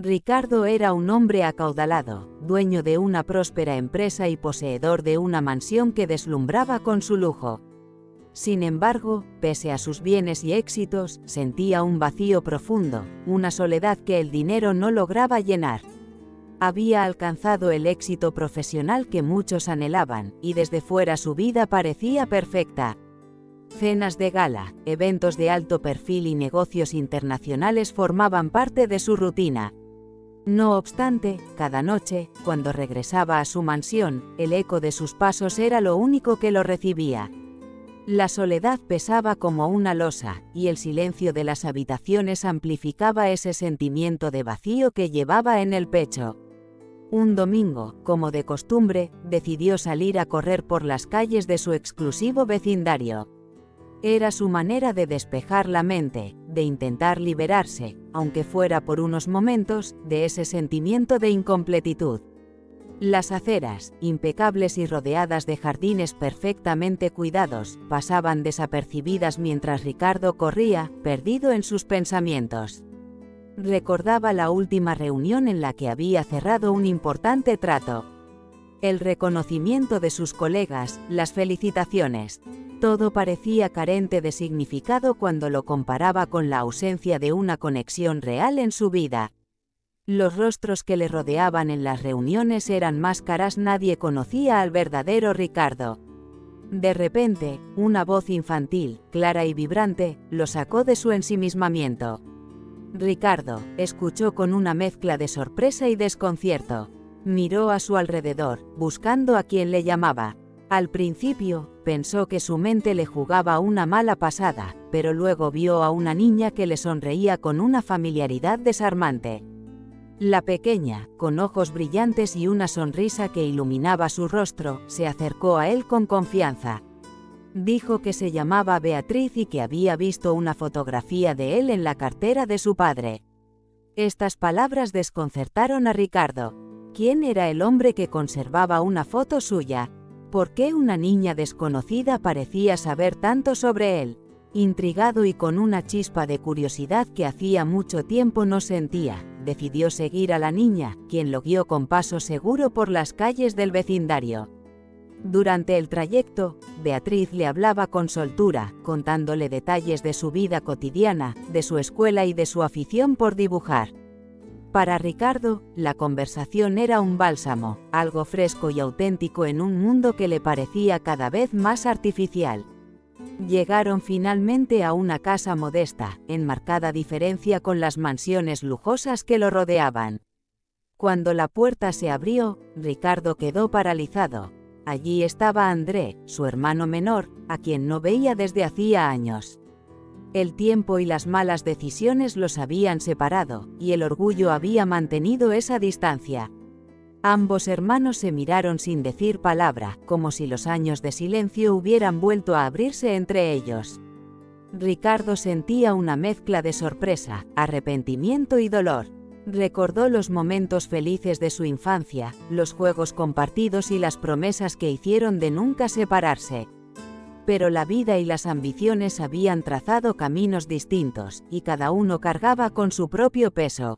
Ricardo era un hombre acaudalado, dueño de una próspera empresa y poseedor de una mansión que deslumbraba con su lujo. Sin embargo, pese a sus bienes y éxitos, sentía un vacío profundo, una soledad que el dinero no lograba llenar. Había alcanzado el éxito profesional que muchos anhelaban, y desde fuera su vida parecía perfecta. Cenas de gala, eventos de alto perfil y negocios internacionales formaban parte de su rutina. No obstante, cada noche, cuando regresaba a su mansión, el eco de sus pasos era lo único que lo recibía. La soledad pesaba como una losa, y el silencio de las habitaciones amplificaba ese sentimiento de vacío que llevaba en el pecho. Un domingo, como de costumbre, decidió salir a correr por las calles de su exclusivo vecindario. Era su manera de despejar la mente, de intentar liberarse, aunque fuera por unos momentos, de ese sentimiento de incompletitud. Las aceras, impecables y rodeadas de jardines perfectamente cuidados, pasaban desapercibidas mientras Ricardo corría, perdido en sus pensamientos. Recordaba la última reunión en la que había cerrado un importante trato. El reconocimiento de sus colegas, las felicitaciones. Todo parecía carente de significado cuando lo comparaba con la ausencia de una conexión real en su vida. Los rostros que le rodeaban en las reuniones eran máscaras, nadie conocía al verdadero Ricardo. De repente, una voz infantil, clara y vibrante, lo sacó de su ensimismamiento. Ricardo, escuchó con una mezcla de sorpresa y desconcierto. Miró a su alrededor, buscando a quien le llamaba. Al principio, pensó que su mente le jugaba una mala pasada, pero luego vio a una niña que le sonreía con una familiaridad desarmante. La pequeña, con ojos brillantes y una sonrisa que iluminaba su rostro, se acercó a él con confianza. Dijo que se llamaba Beatriz y que había visto una fotografía de él en la cartera de su padre. Estas palabras desconcertaron a Ricardo. ¿Quién era el hombre que conservaba una foto suya? ¿Por qué una niña desconocida parecía saber tanto sobre él? Intrigado y con una chispa de curiosidad que hacía mucho tiempo no sentía, decidió seguir a la niña, quien lo guió con paso seguro por las calles del vecindario. Durante el trayecto, Beatriz le hablaba con soltura, contándole detalles de su vida cotidiana, de su escuela y de su afición por dibujar. Para Ricardo, la conversación era un bálsamo, algo fresco y auténtico en un mundo que le parecía cada vez más artificial. Llegaron finalmente a una casa modesta, en marcada diferencia con las mansiones lujosas que lo rodeaban. Cuando la puerta se abrió, Ricardo quedó paralizado. Allí estaba André, su hermano menor, a quien no veía desde hacía años. El tiempo y las malas decisiones los habían separado, y el orgullo había mantenido esa distancia. Ambos hermanos se miraron sin decir palabra, como si los años de silencio hubieran vuelto a abrirse entre ellos. Ricardo sentía una mezcla de sorpresa, arrepentimiento y dolor. Recordó los momentos felices de su infancia, los juegos compartidos y las promesas que hicieron de nunca separarse. Pero la vida y las ambiciones habían trazado caminos distintos, y cada uno cargaba con su propio peso.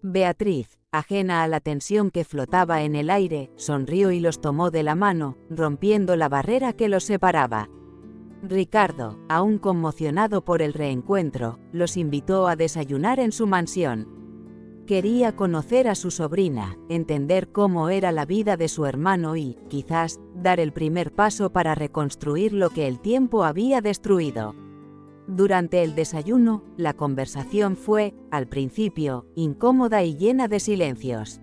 Beatriz, ajena a la tensión que flotaba en el aire, sonrió y los tomó de la mano, rompiendo la barrera que los separaba. Ricardo, aún conmocionado por el reencuentro, los invitó a desayunar en su mansión. Quería conocer a su sobrina, entender cómo era la vida de su hermano y, quizás, dar el primer paso para reconstruir lo que el tiempo había destruido. Durante el desayuno, la conversación fue, al principio, incómoda y llena de silencios.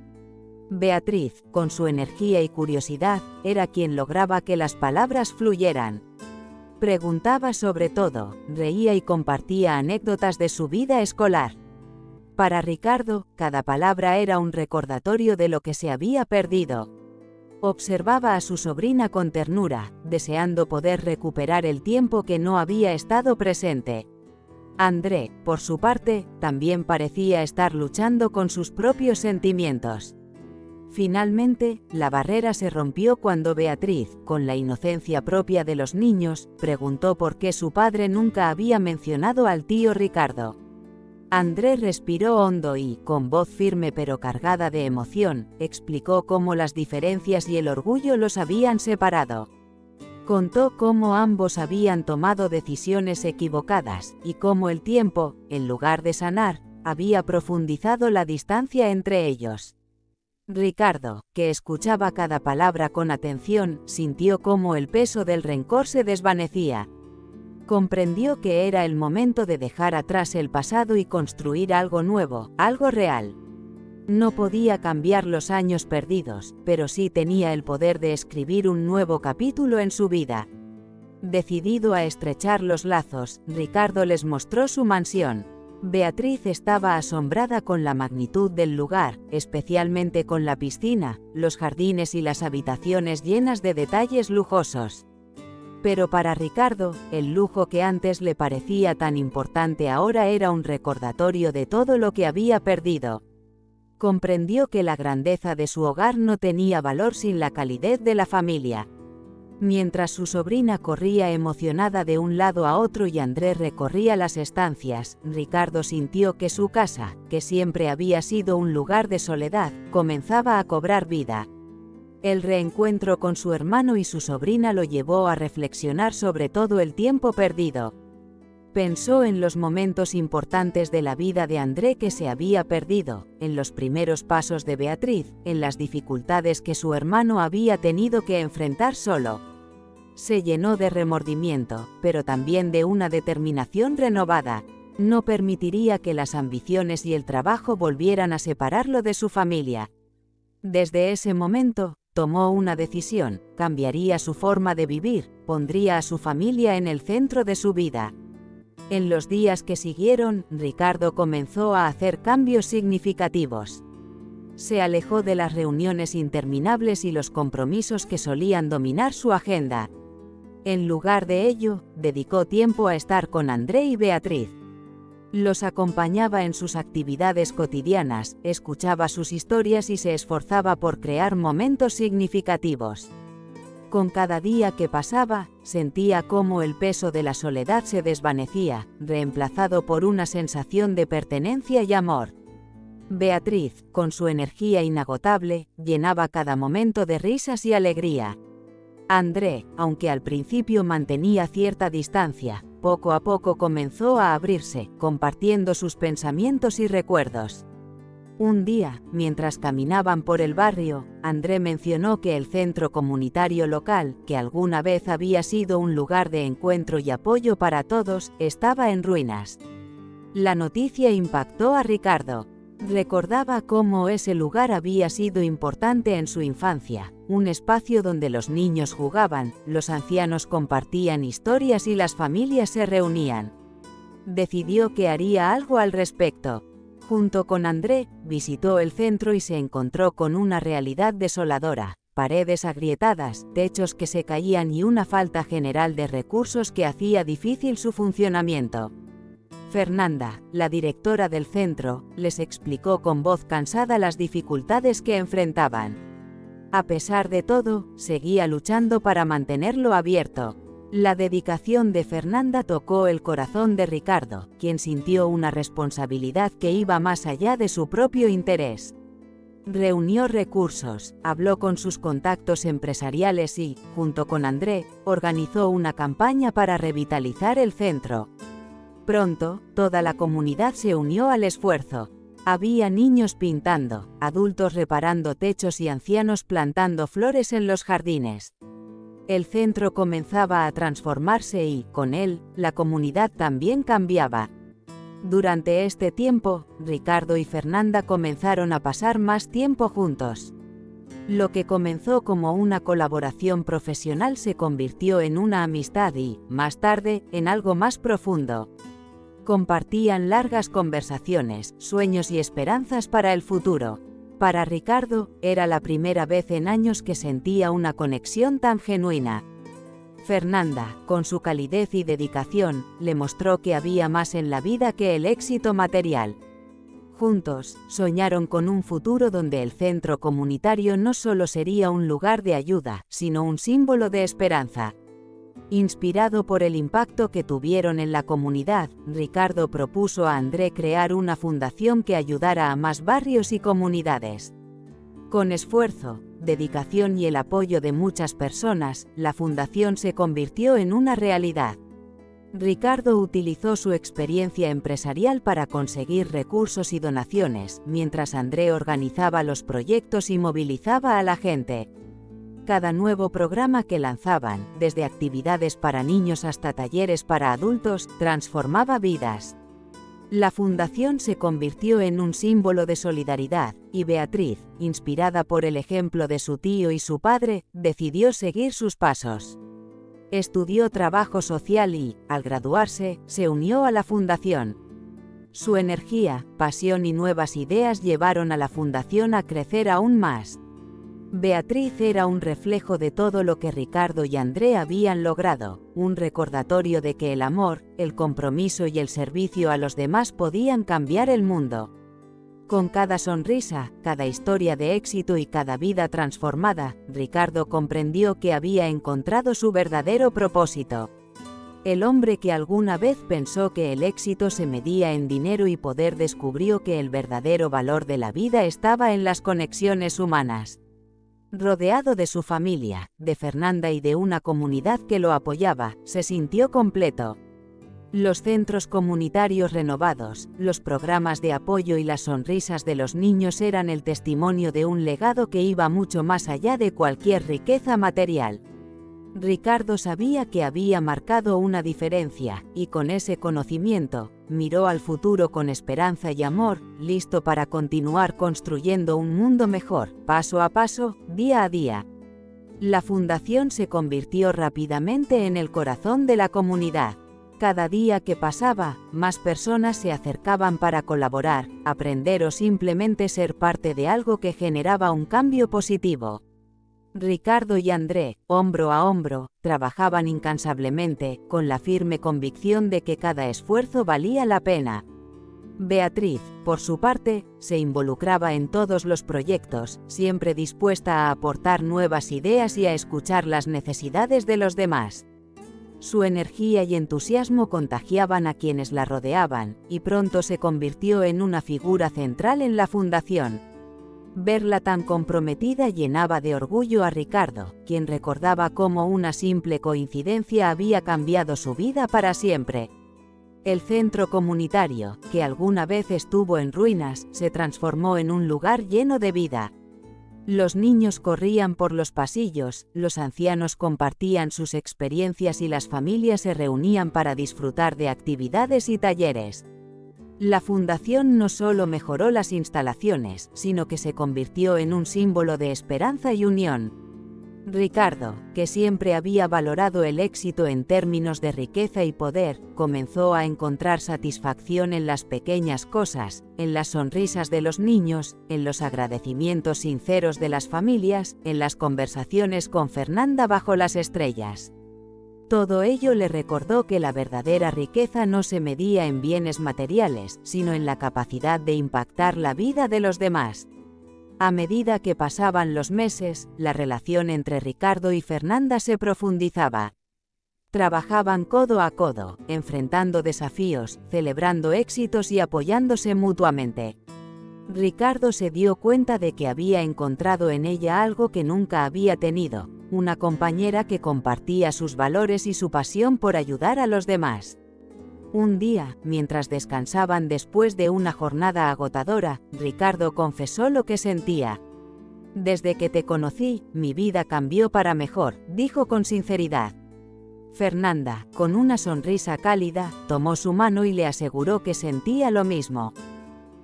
Beatriz, con su energía y curiosidad, era quien lograba que las palabras fluyeran. Preguntaba sobre todo, reía y compartía anécdotas de su vida escolar. Para Ricardo, cada palabra era un recordatorio de lo que se había perdido. Observaba a su sobrina con ternura, deseando poder recuperar el tiempo que no había estado presente. André, por su parte, también parecía estar luchando con sus propios sentimientos. Finalmente, la barrera se rompió cuando Beatriz, con la inocencia propia de los niños, preguntó por qué su padre nunca había mencionado al tío Ricardo. André respiró hondo y, con voz firme pero cargada de emoción, explicó cómo las diferencias y el orgullo los habían separado. Contó cómo ambos habían tomado decisiones equivocadas, y cómo el tiempo, en lugar de sanar, había profundizado la distancia entre ellos. Ricardo, que escuchaba cada palabra con atención, sintió cómo el peso del rencor se desvanecía. Comprendió que era el momento de dejar atrás el pasado y construir algo nuevo, algo real. No podía cambiar los años perdidos, pero sí tenía el poder de escribir un nuevo capítulo en su vida. Decidido a estrechar los lazos, Ricardo les mostró su mansión. Beatriz estaba asombrada con la magnitud del lugar, especialmente con la piscina, los jardines y las habitaciones llenas de detalles lujosos. Pero para Ricardo, el lujo que antes le parecía tan importante ahora era un recordatorio de todo lo que había perdido. Comprendió que la grandeza de su hogar no tenía valor sin la calidez de la familia. Mientras su sobrina corría emocionada de un lado a otro y André recorría las estancias, Ricardo sintió que su casa, que siempre había sido un lugar de soledad, comenzaba a cobrar vida. El reencuentro con su hermano y su sobrina lo llevó a reflexionar sobre todo el tiempo perdido. Pensó en los momentos importantes de la vida de André que se había perdido, en los primeros pasos de Beatriz, en las dificultades que su hermano había tenido que enfrentar solo. Se llenó de remordimiento, pero también de una determinación renovada. No permitiría que las ambiciones y el trabajo volvieran a separarlo de su familia. Desde ese momento, tomó una decisión: cambiaría su forma de vivir, pondría a su familia en el centro de su vida. En los días que siguieron, Ricardo comenzó a hacer cambios significativos. Se alejó de las reuniones interminables y los compromisos que solían dominar su agenda. En lugar de ello, dedicó tiempo a estar con André y Beatriz. Los acompañaba en sus actividades cotidianas, escuchaba sus historias y se esforzaba por crear momentos significativos. Con cada día que pasaba, sentía cómo el peso de la soledad se desvanecía, reemplazado por una sensación de pertenencia y amor. Beatriz, con su energía inagotable, llenaba cada momento de risas y alegría. André, aunque al principio mantenía cierta distancia, poco a poco comenzó a abrirse, compartiendo sus pensamientos y recuerdos. Un día, mientras caminaban por el barrio, André mencionó que el centro comunitario local, que alguna vez había sido un lugar de encuentro y apoyo para todos, estaba en ruinas. La noticia impactó a Ricardo. Recordaba cómo ese lugar había sido importante en su infancia, un espacio donde los niños jugaban, los ancianos compartían historias y las familias se reunían. Decidió que haría algo al respecto. Junto con André, visitó el centro y se encontró con una realidad desoladora: paredes agrietadas, techos que se caían y una falta general de recursos que hacía difícil su funcionamiento. Fernanda, la directora del centro, les explicó con voz cansada las dificultades que enfrentaban. A pesar de todo, seguía luchando para mantenerlo abierto. La dedicación de Fernanda tocó el corazón de Ricardo, quien sintió una responsabilidad que iba más allá de su propio interés. Reunió recursos, habló con sus contactos empresariales y, junto con André, organizó una campaña para revitalizar el centro. Pronto, toda la comunidad se unió al esfuerzo. Había niños pintando, adultos reparando techos y ancianos plantando flores en los jardines. El centro comenzaba a transformarse y, con él, la comunidad también cambiaba. Durante este tiempo, Ricardo y Fernanda comenzaron a pasar más tiempo juntos. Lo que comenzó como una colaboración profesional se convirtió en una amistad y, más tarde, en algo más profundo. Compartían largas conversaciones, sueños y esperanzas para el futuro. Para Ricardo, era la primera vez en años que sentía una conexión tan genuina. Fernanda, con su calidez y dedicación, le mostró que había más en la vida que el éxito material. Juntos, soñaron con un futuro donde el centro comunitario no solo sería un lugar de ayuda, sino un símbolo de esperanza. Inspirado por el impacto que tuvieron en la comunidad, Ricardo propuso a André crear una fundación que ayudara a más barrios y comunidades. Con esfuerzo, dedicación y el apoyo de muchas personas, la fundación se convirtió en una realidad. Ricardo utilizó su experiencia empresarial para conseguir recursos y donaciones, mientras André organizaba los proyectos y movilizaba a la gente. Cada nuevo programa que lanzaban, desde actividades para niños hasta talleres para adultos, transformaba vidas. La fundación se convirtió en un símbolo de solidaridad, y Beatriz, inspirada por el ejemplo de su tío y su padre, decidió seguir sus pasos. Estudió trabajo social y, al graduarse, se unió a la fundación. Su energía, pasión y nuevas ideas llevaron a la fundación a crecer aún más. Beatriz era un reflejo de todo lo que Ricardo y André habían logrado, un recordatorio de que el amor, el compromiso y el servicio a los demás podían cambiar el mundo. Con cada sonrisa, cada historia de éxito y cada vida transformada, Ricardo comprendió que había encontrado su verdadero propósito. El hombre que alguna vez pensó que el éxito se medía en dinero y poder descubrió que el verdadero valor de la vida estaba en las conexiones humanas. Rodeado de su familia, de Fernanda y de una comunidad que lo apoyaba, se sintió completo. Los centros comunitarios renovados, los programas de apoyo y las sonrisas de los niños eran el testimonio de un legado que iba mucho más allá de cualquier riqueza material. Ricardo sabía que había marcado una diferencia, y con ese conocimiento, miró al futuro con esperanza y amor, listo para continuar construyendo un mundo mejor, paso a paso, día a día. La fundación se convirtió rápidamente en el corazón de la comunidad. Cada día que pasaba, más personas se acercaban para colaborar, aprender o simplemente ser parte de algo que generaba un cambio positivo. Ricardo y André, hombro a hombro, trabajaban incansablemente, con la firme convicción de que cada esfuerzo valía la pena. Beatriz, por su parte, se involucraba en todos los proyectos, siempre dispuesta a aportar nuevas ideas y a escuchar las necesidades de los demás. Su energía y entusiasmo contagiaban a quienes la rodeaban, y pronto se convirtió en una figura central en la fundación. Verla tan comprometida llenaba de orgullo a Ricardo, quien recordaba cómo una simple coincidencia había cambiado su vida para siempre. El centro comunitario, que alguna vez estuvo en ruinas, se transformó en un lugar lleno de vida. Los niños corrían por los pasillos, los ancianos compartían sus experiencias y las familias se reunían para disfrutar de actividades y talleres. La fundación no solo mejoró las instalaciones, sino que se convirtió en un símbolo de esperanza y unión. Ricardo, que siempre había valorado el éxito en términos de riqueza y poder, comenzó a encontrar satisfacción en las pequeñas cosas, en las sonrisas de los niños, en los agradecimientos sinceros de las familias, en las conversaciones con Fernanda bajo las estrellas. Todo ello le recordó que la verdadera riqueza no se medía en bienes materiales, sino en la capacidad de impactar la vida de los demás. A medida que pasaban los meses, la relación entre Ricardo y Fernanda se profundizaba. Trabajaban codo a codo, enfrentando desafíos, celebrando éxitos y apoyándose mutuamente. Ricardo se dio cuenta de que había encontrado en ella algo que nunca había tenido, una compañera que compartía sus valores y su pasión por ayudar a los demás. Un día, mientras descansaban después de una jornada agotadora, Ricardo confesó lo que sentía. «Desde que te conocí, mi vida cambió para mejor», dijo con sinceridad. Fernanda, con una sonrisa cálida, tomó su mano y le aseguró que sentía lo mismo.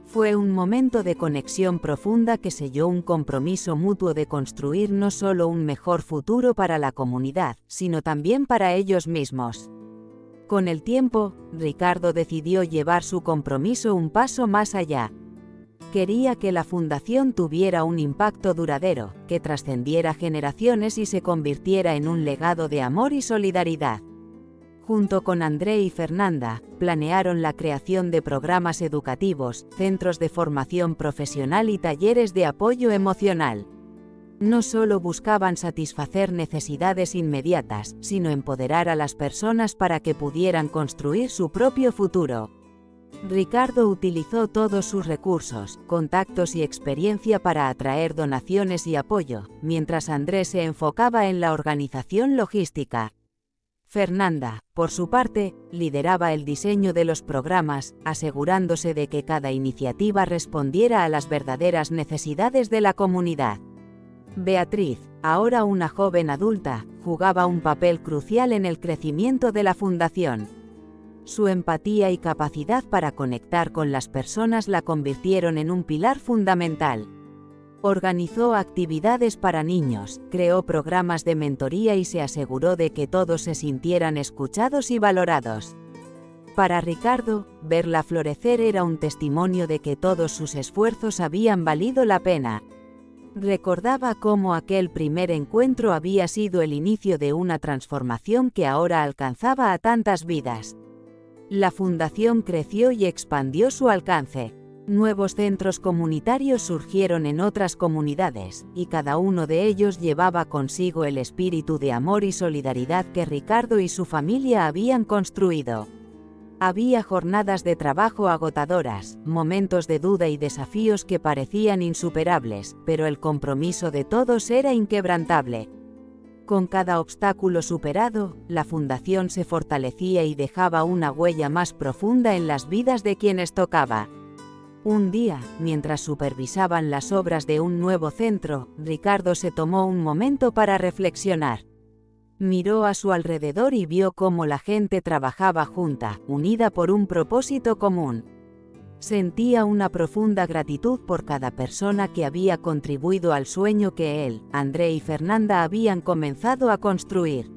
Fue un momento de conexión profunda que selló un compromiso mutuo de construir no solo un mejor futuro para la comunidad, sino también para ellos mismos. Con el tiempo, Ricardo decidió llevar su compromiso un paso más allá. Quería que la fundación tuviera un impacto duradero, que trascendiera generaciones y se convirtiera en un legado de amor y solidaridad. Junto con André y Fernanda, planearon la creación de programas educativos, centros de formación profesional y talleres de apoyo emocional. No solo buscaban satisfacer necesidades inmediatas, sino empoderar a las personas para que pudieran construir su propio futuro. Ricardo utilizó todos sus recursos, contactos y experiencia para atraer donaciones y apoyo, mientras Andrés se enfocaba en la organización logística. Fernanda, por su parte, lideraba el diseño de los programas, asegurándose de que cada iniciativa respondiera a las verdaderas necesidades de la comunidad. Beatriz, ahora una joven adulta, jugaba un papel crucial en el crecimiento de la fundación. Su empatía y capacidad para conectar con las personas la convirtieron en un pilar fundamental. Organizó actividades para niños, creó programas de mentoría y se aseguró de que todos se sintieran escuchados y valorados. Para Ricardo, verla florecer era un testimonio de que todos sus esfuerzos habían valido la pena. Recordaba cómo aquel primer encuentro había sido el inicio de una transformación que ahora alcanzaba a tantas vidas. La fundación creció y expandió su alcance. Nuevos centros comunitarios surgieron en otras comunidades, y cada uno de ellos llevaba consigo el espíritu de amor y solidaridad que Ricardo y su familia habían construido. Había jornadas de trabajo agotadoras, momentos de duda y desafíos que parecían insuperables, pero el compromiso de todos era inquebrantable. Con cada obstáculo superado, la fundación se fortalecía y dejaba una huella más profunda en las vidas de quienes tocaba. Un día, mientras supervisaban las obras de un nuevo centro, Ricardo se tomó un momento para reflexionar. Miró a su alrededor y vio cómo la gente trabajaba junta, unida por un propósito común. Sentía una profunda gratitud por cada persona que había contribuido al sueño que él, André y Fernanda habían comenzado a construir.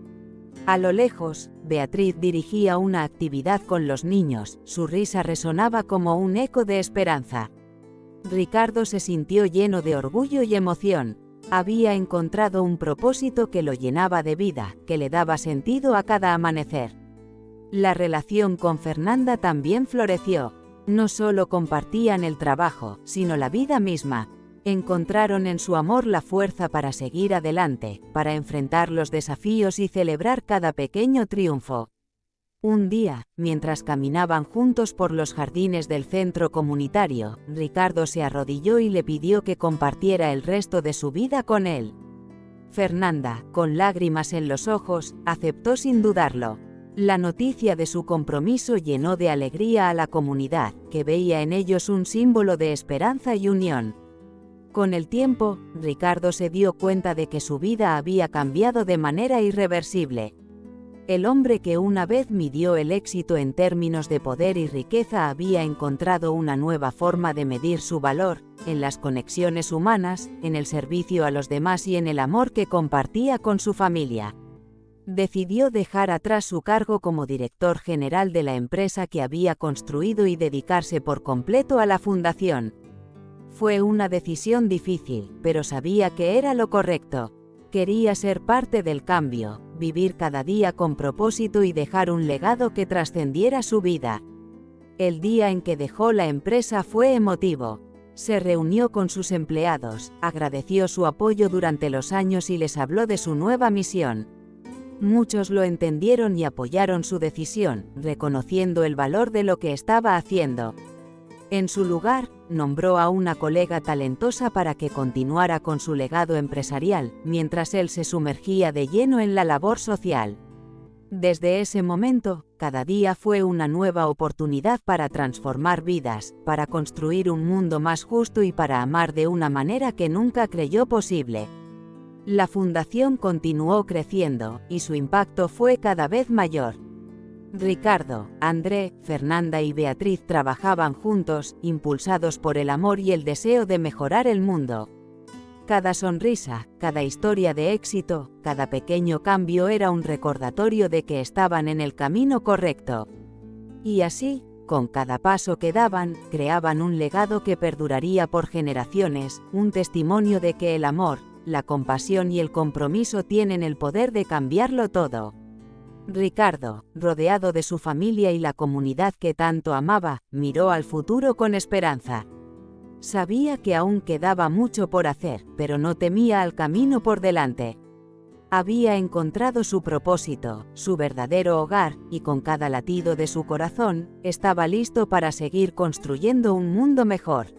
A lo lejos, Beatriz dirigía una actividad con los niños, su risa resonaba como un eco de esperanza. Ricardo se sintió lleno de orgullo y emoción. Había encontrado un propósito que lo llenaba de vida, que le daba sentido a cada amanecer. La relación con Fernanda también floreció. No solo compartían el trabajo, sino la vida misma. Encontraron en su amor la fuerza para seguir adelante, para enfrentar los desafíos y celebrar cada pequeño triunfo. Un día, mientras caminaban juntos por los jardines del centro comunitario, Ricardo se arrodilló y le pidió que compartiera el resto de su vida con él. Fernanda, con lágrimas en los ojos, aceptó sin dudarlo. La noticia de su compromiso llenó de alegría a la comunidad, que veía en ellos un símbolo de esperanza y unión. Con el tiempo, Ricardo se dio cuenta de que su vida había cambiado de manera irreversible. El hombre que una vez midió el éxito en términos de poder y riqueza había encontrado una nueva forma de medir su valor, en las conexiones humanas, en el servicio a los demás y en el amor que compartía con su familia. Decidió dejar atrás su cargo como director general de la empresa que había construido y dedicarse por completo a la fundación. Fue una decisión difícil, pero sabía que era lo correcto. Quería ser parte del cambio, vivir cada día con propósito y dejar un legado que trascendiera su vida. El día en que dejó la empresa fue emotivo. Se reunió con sus empleados, agradeció su apoyo durante los años y les habló de su nueva misión. Muchos lo entendieron y apoyaron su decisión, reconociendo el valor de lo que estaba haciendo. En su lugar, nombró a una colega talentosa para que continuara con su legado empresarial, mientras él se sumergía de lleno en la labor social. Desde ese momento, cada día fue una nueva oportunidad para transformar vidas, para construir un mundo más justo y para amar de una manera que nunca creyó posible. La fundación continuó creciendo, y su impacto fue cada vez mayor. Ricardo, André, Fernanda y Beatriz trabajaban juntos, impulsados por el amor y el deseo de mejorar el mundo. Cada sonrisa, cada historia de éxito, cada pequeño cambio era un recordatorio de que estaban en el camino correcto. Y así, con cada paso que daban, creaban un legado que perduraría por generaciones, un testimonio de que el amor, la compasión y el compromiso tienen el poder de cambiarlo todo. Ricardo, rodeado de su familia y la comunidad que tanto amaba, miró al futuro con esperanza. Sabía que aún quedaba mucho por hacer, pero no temía al camino por delante. Había encontrado su propósito, su verdadero hogar, y con cada latido de su corazón, estaba listo para seguir construyendo un mundo mejor.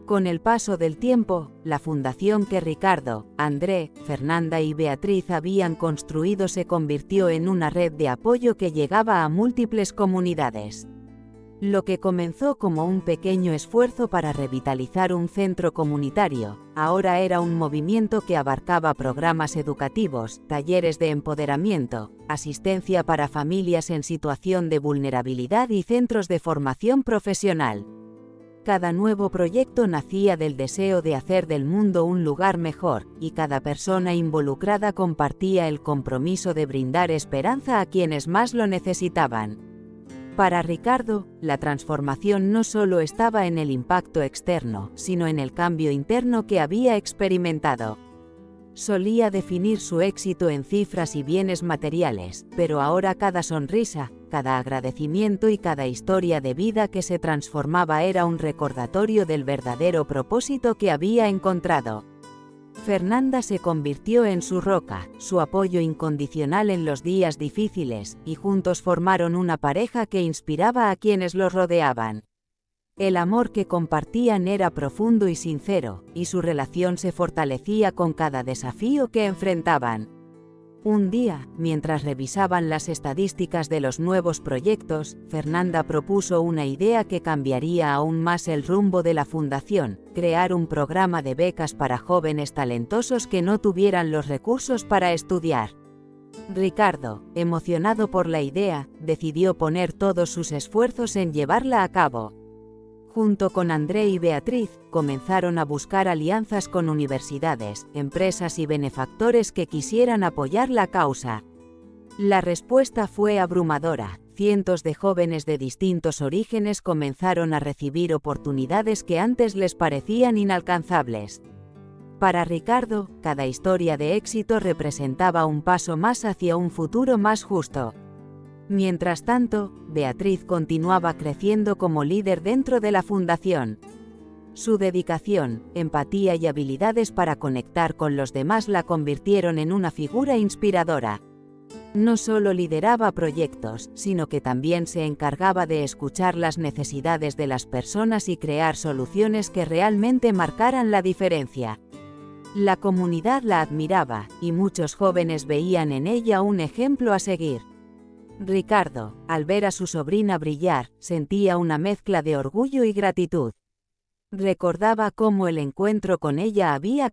Con el paso del tiempo, la fundación que Ricardo, André, Fernanda y Beatriz habían construido se convirtió en una red de apoyo que llegaba a múltiples comunidades. Lo que comenzó como un pequeño esfuerzo para revitalizar un centro comunitario, ahora era un movimiento que abarcaba programas educativos, talleres de empoderamiento, asistencia para familias en situación de vulnerabilidad y centros de formación profesional. Cada nuevo proyecto nacía del deseo de hacer del mundo un lugar mejor, y cada persona involucrada compartía el compromiso de brindar esperanza a quienes más lo necesitaban. Para Ricardo, la transformación no solo estaba en el impacto externo, sino en el cambio interno que había experimentado. Solía definir su éxito en cifras y bienes materiales, pero ahora cada sonrisa, cada agradecimiento y cada historia de vida que se transformaba era un recordatorio del verdadero propósito que había encontrado. Fernanda se convirtió en su roca, su apoyo incondicional en los días difíciles, y juntos formaron una pareja que inspiraba a quienes los rodeaban. El amor que compartían era profundo y sincero, y su relación se fortalecía con cada desafío que enfrentaban. Un día, mientras revisaban las estadísticas de los nuevos proyectos, Fernanda propuso una idea que cambiaría aún más el rumbo de la fundación: crear un programa de becas para jóvenes talentosos que no tuvieran los recursos para estudiar. Ricardo, emocionado por la idea, decidió poner todos sus esfuerzos en llevarla a cabo. Junto con André y Beatriz, comenzaron a buscar alianzas con universidades, empresas y benefactores que quisieran apoyar la causa. La respuesta fue abrumadora. Cientos de jóvenes de distintos orígenes comenzaron a recibir oportunidades que antes les parecían inalcanzables. Para Ricardo, cada historia de éxito representaba un paso más hacia un futuro más justo. Mientras tanto, Beatriz continuaba creciendo como líder dentro de la fundación. Su dedicación, empatía y habilidades para conectar con los demás la convirtieron en una figura inspiradora. No solo lideraba proyectos, sino que también se encargaba de escuchar las necesidades de las personas y crear soluciones que realmente marcaran la diferencia. La comunidad la admiraba, y muchos jóvenes veían en ella un ejemplo a seguir. Ricardo, al ver a su sobrina brillar, sentía una mezcla de orgullo y gratitud. Recordaba cómo el encuentro con ella había